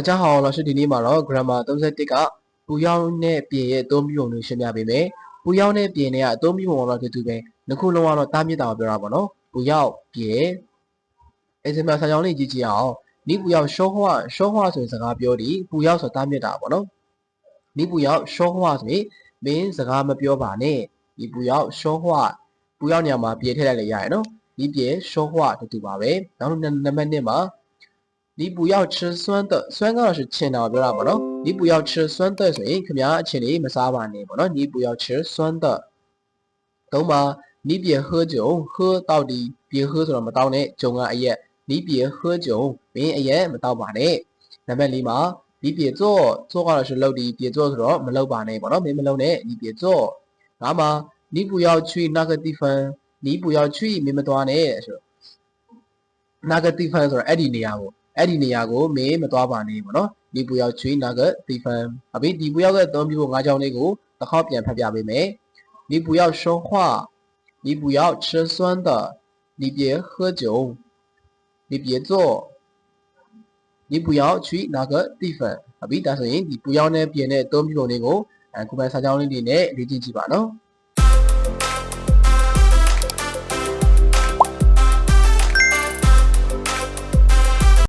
大家好，老师ဒီနေ့မှာတော့ grammar 31ကပူရောက်နဲ့ပြင်ရဲ့အသုံးပြုပုံတွေရှင်းပြပေးမယ်။ပူရောက်နဲ့ပြင်နဲ့ကအသုံးပြုပုံတော့တူတူပဲ။နှစ်ခုလုံးကတော့တားမြစ်တာကိုပြောတာပေါ့နော်။ပူရောက်ပြင်example စာကြောင်းလေးကြည့်ကြည့်အောင်။你不要说话ဆိုရင်စကားပြောဒီပူရောက်ဆိုတာတားမြစ်တာပေါ့နော်။你不要说话ဆိုရင်မင်းစကားမပြောပါနဲ့။你不要说话ပူရောက်နေရာမှာပြင်ထည့်လိုက်လေရရနော်။你别说话တူတူပါပဲ။နောက်နံပါတ်1မှာ你不要吃酸的酸ကတော့是ချင်းတာပြောတာပေါ့နော်你不要吃酸的ဆိုရင်ခင်ဗျာအချင်းလေးမစားပါနဲ့ပေါ့နော်你不要吃酸的သုံးပါ你别喝酒喝到底别喝ဆိုတော့မတောင်းနဲ့ဂျုံကအရက်你别喝酒မင်းအရက်မတောက်ပါနဲ့နံပါတ်4မှာ你别做ကတော့是လုပ်ဒီ别做ဆိုတော့မလုပ်ပါနဲ့ပေါ့နော်မင်းမလုပ်နဲ့你别做ငါမှာ你不要去那个地方你不要去မင်းမသွားနဲ့ဆိုတော့那个地方ဆိုတော့အဲ့ဒီနေရာကိုအဲ့ဒီနေရာကိုမင်းမသွားပါနဲ့ပေါ့နော်你不要去那个地方ဟုတ်ပြီဒီ不要ရဲ့အသုံးပြုဖို့၅ကြောင်းလေးကိုတစ်ခေါက်ပြန်ဖတ်ပြပေးမယ်你不要说话你不要吃酸的你别喝酒你别做你不要去那个地方ဟုတ်ပြီဒါဆိုရင်ဒီ不要နဲ့ပြင်တဲ့အသုံးပြုပုံလေးကိုကိုယ်ပိုင်စာကြောင်းလေးတွေနဲ့လေ့ကျင့်ကြည့်ပါနော်